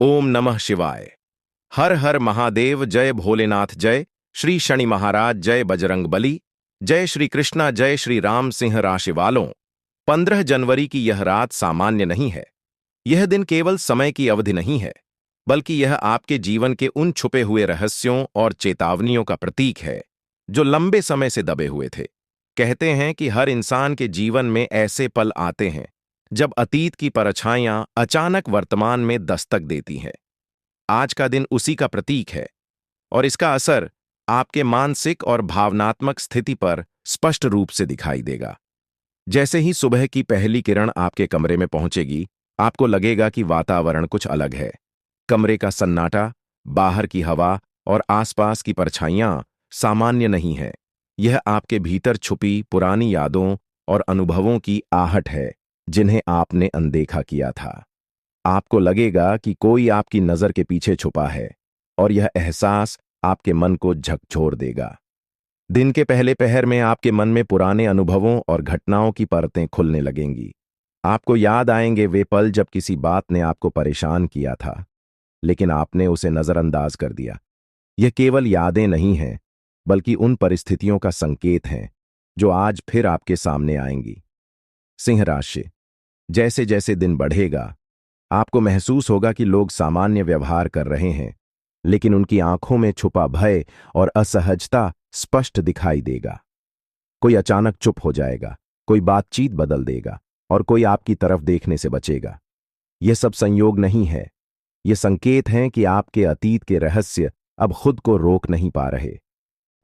ओम नमः शिवाय। हर हर महादेव। जय भोलेनाथ। जय श्री शनि महाराज। जय बजरंग बली। जय श्री कृष्णा। जय श्री राम। सिंह राशि वालों, 15 जनवरी की यह रात सामान्य नहीं है। यह दिन केवल समय की अवधि नहीं है, बल्कि यह आपके जीवन के उन छुपे हुए रहस्यों और चेतावनियों का प्रतीक है जो लंबे समय से दबे हुए थे। कहते हैं कि हर इंसान के जीवन में ऐसे पल आते हैं जब अतीत की परछाइयां अचानक वर्तमान में दस्तक देती हैं। आज का दिन उसी का प्रतीक है, और इसका असर आपके मानसिक और भावनात्मक स्थिति पर स्पष्ट रूप से दिखाई देगा। जैसे ही सुबह की पहली किरण आपके कमरे में पहुंचेगी, आपको लगेगा कि वातावरण कुछ अलग है। कमरे का सन्नाटा, बाहर की हवा और आसपास की परछाइयां सामान्य नहीं है। यह आपके भीतर छुपी पुरानी यादों और अनुभवों की आहट है, जिन्हें आपने अनदेखा किया था। आपको लगेगा कि कोई आपकी नजर के पीछे छुपा है, और यह एहसास आपके मन को झकझोर देगा। दिन के पहले पहर में आपके मन में पुराने अनुभवों और घटनाओं की परतें खुलने लगेंगी। आपको याद आएंगे वे पल जब किसी बात ने आपको परेशान किया था, लेकिन आपने उसे नजरअंदाज कर दिया। यह केवल यादें नहीं हैं, बल्कि उन परिस्थितियों का संकेत हैं जो आज फिर आपके सामने आएंगी। सिंह राशि, जैसे जैसे दिन बढ़ेगा, आपको महसूस होगा कि लोग सामान्य व्यवहार कर रहे हैं, लेकिन उनकी आंखों में छुपा भय और असहजता स्पष्ट दिखाई देगा। कोई अचानक चुप हो जाएगा, कोई बातचीत बदल देगा, और कोई आपकी तरफ देखने से बचेगा। यह सब संयोग नहीं है, ये संकेत हैं कि आपके अतीत के रहस्य अब खुद को रोक नहीं पा रहे।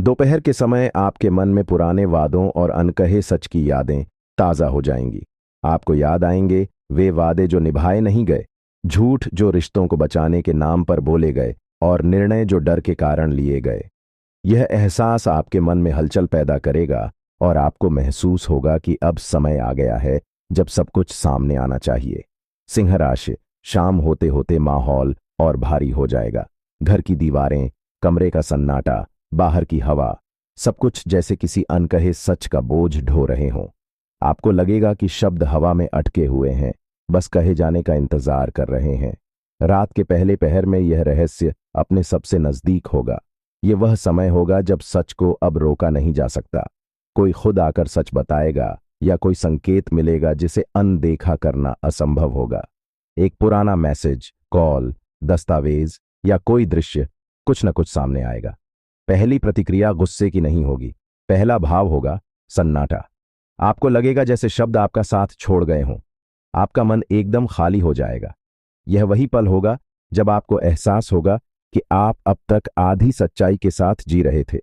दोपहर के समय आपके मन में पुराने वादों और अनकहे सच की यादें ताजा हो जाएंगी। आपको याद आएंगे वे वादे जो निभाए नहीं गए, झूठ जो रिश्तों को बचाने के नाम पर बोले गए, और निर्णय जो डर के कारण लिए गए। यह एहसास आपके मन में हलचल पैदा करेगा, और आपको महसूस होगा कि अब समय आ गया है जब सब कुछ सामने आना चाहिए। सिंह राशि, शाम होते होते माहौल और भारी हो जाएगा। घर की दीवारें, कमरे का सन्नाटा, बाहर की हवा, सब कुछ जैसे किसी अनकहे सच का बोझ ढो रहे हों। आपको लगेगा कि शब्द हवा में अटके हुए हैं, बस कहे जाने का इंतजार कर रहे हैं। रात के पहले पहर में यह रहस्य अपने सबसे नजदीक होगा। ये वह समय होगा जब सच को अब रोका नहीं जा सकता। कोई खुद आकर सच बताएगा, या कोई संकेत मिलेगा जिसे अनदेखा करना असंभव होगा। एक पुराना मैसेज, कॉल, दस्तावेज या कोई दृश्य, कुछ न कुछ सामने आएगा। पहली प्रतिक्रिया गुस्से की नहीं होगी, पहला भाव होगा सन्नाटा। आपको लगेगा जैसे शब्द आपका साथ छोड़ गए हों। आपका मन एकदम खाली हो जाएगा। यह वही पल होगा जब आपको एहसास होगा कि आप अब तक आधी सच्चाई के साथ जी रहे थे।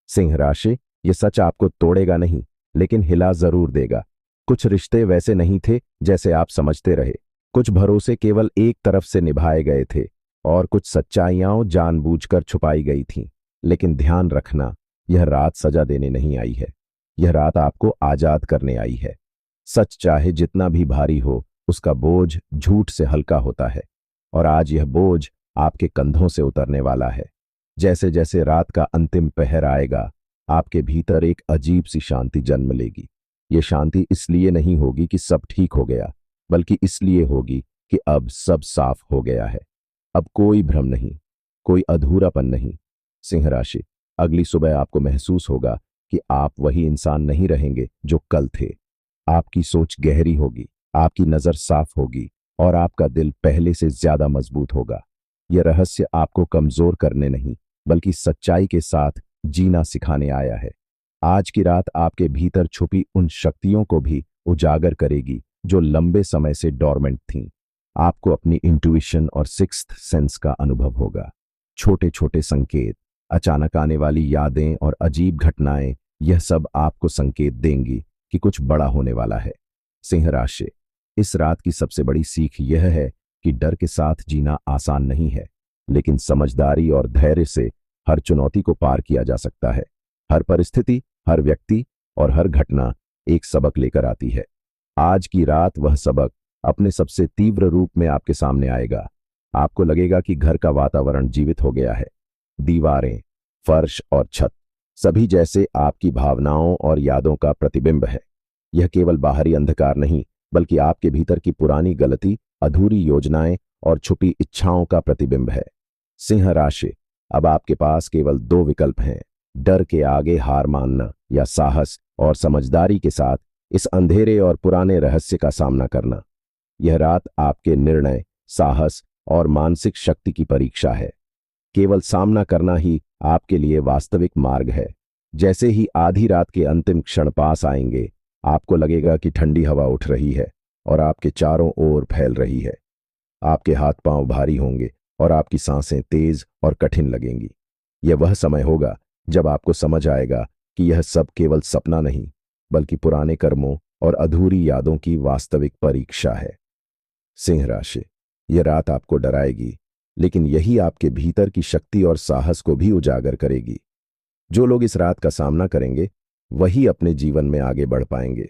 सिंह राशि, यह सच आपको तोड़ेगा नहीं, लेकिन हिला जरूर देगा। कुछ रिश्ते वैसे नहीं थे जैसे आप समझते रहे। कुछ भरोसे केवल एक तरफ से निभाए गए थे, और कुछ सच्चाइयां जानबूझकर छुपाई गई थीं। लेकिन ध्यान रखना, यह रात सजा देने नहीं आई है, यह रात आपको आजाद करने आई है। सच चाहे जितना भी भारी हो, उसका बोझ झूठ से हल्का होता है, और आज यह बोझ आपके कंधों से उतरने वाला है। जैसे जैसे रात का अंतिम पहर आएगा, आपके भीतर एक अजीब सी शांति जन्म लेगी। ये शांति इसलिए नहीं होगी कि सब ठीक हो गया, बल्कि इसलिए होगी कि अब सब साफ हो गया है। अब कोई भ्रम नहीं, कोई अधूरापन नहीं। सिंह राशि, अगली सुबह आपको महसूस होगा कि आप वही इंसान नहीं रहेंगे जो कल थे। आपकी सोच गहरी होगी, आपकी नजर साफ होगी, और आपका दिल पहले से ज्यादा मजबूत होगा। यह रहस्य आपको कमजोर करने नहीं, बल्कि सच्चाई के साथ जीना सिखाने आया है। आज की रात आपके भीतर छुपी उन शक्तियों को भी उजागर करेगी जो लंबे समय से डोरमेंट थीं। आपको अपनी इंट्यूइशन और सिक्स्थ सेंस का अनुभव होगा। छोटे छोटे संकेत, अचानक आने वाली यादें और अजीब घटनाएं, यह सब आपको संकेत देंगी कि कुछ बड़ा होने वाला है। सिंह राशि, इस रात की सबसे बड़ी सीख यह है कि डर के साथ जीना आसान नहीं है, लेकिन समझदारी और धैर्य से हर चुनौती को पार किया जा सकता है। हर परिस्थिति, हर व्यक्ति और हर घटना एक सबक लेकर आती है। आज की रात वह सबक अपने सबसे तीव्र रूप में आपके सामने आएगा। आपको लगेगा कि घर का वातावरण जीवित हो गया है। दीवारें, फर्श और छत, सभी जैसे आपकी भावनाओं और यादों का प्रतिबिंब है। यह केवल बाहरी अंधकार नहीं, बल्कि आपके भीतर की पुरानी गलती, अधूरी योजनाएं और छुपी इच्छाओं का प्रतिबिंब है। सिंह राशि, अब आपके पास केवल दो विकल्प हैं, डर के आगे हार मानना या साहस और समझदारी के साथ इस अंधेरे और पुराने रहस्य का सामना करना। यह रात आपके निर्णय, साहस और मानसिक शक्ति की परीक्षा है। केवल सामना करना ही आपके लिए वास्तविक मार्ग है। जैसे ही आधी रात के अंतिम क्षण पास आएंगे, आपको लगेगा कि ठंडी हवा उठ रही है और आपके चारों ओर फैल रही है। आपके हाथ पांव भारी होंगे और आपकी सांसें तेज और कठिन लगेंगी। यह वह समय होगा जब आपको समझ आएगा कि यह सब केवल सपना नहीं, बल्कि पुराने कर्मों और अधूरी यादों की वास्तविक परीक्षा है। सिंह राशि, यह रात आपको डराएगी, लेकिन यही आपके भीतर की शक्ति और साहस को भी उजागर करेगी। जो लोग इस रात का सामना करेंगे, वही अपने जीवन में आगे बढ़ पाएंगे।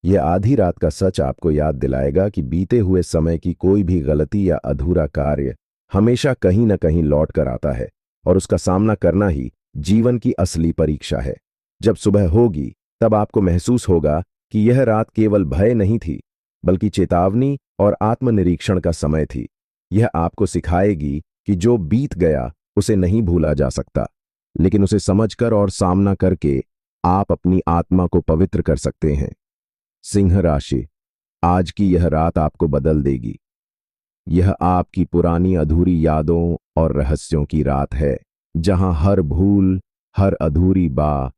यह आधी रात का सच आपको याद दिलाएगा कि बीते हुए समय की कोई भी गलती या अधूरा कार्य हमेशा कहीं न कहीं लौट कर आता है और उसका सामना करना ही जीवन की असली परीक्षा है। जब सुबह होगी, तब आपको महसूस होगा कि यह रात केवल भय नहीं थी, बल्कि चेतावनी और आत्मनिरीक्षण का समय थी। यह आपको सिखाएगी कि जो बीत गया उसे नहीं भूला जा सकता, लेकिन उसे समझकर और सामना करके आप अपनी आत्मा को पवित्र कर सकते हैं। सिंह राशि, आज की यह रात आपको बदल देगी। यह आपकी पुरानी अधूरी यादों और रहस्यों की रात है, जहां हर भूल, हर अधूरी बात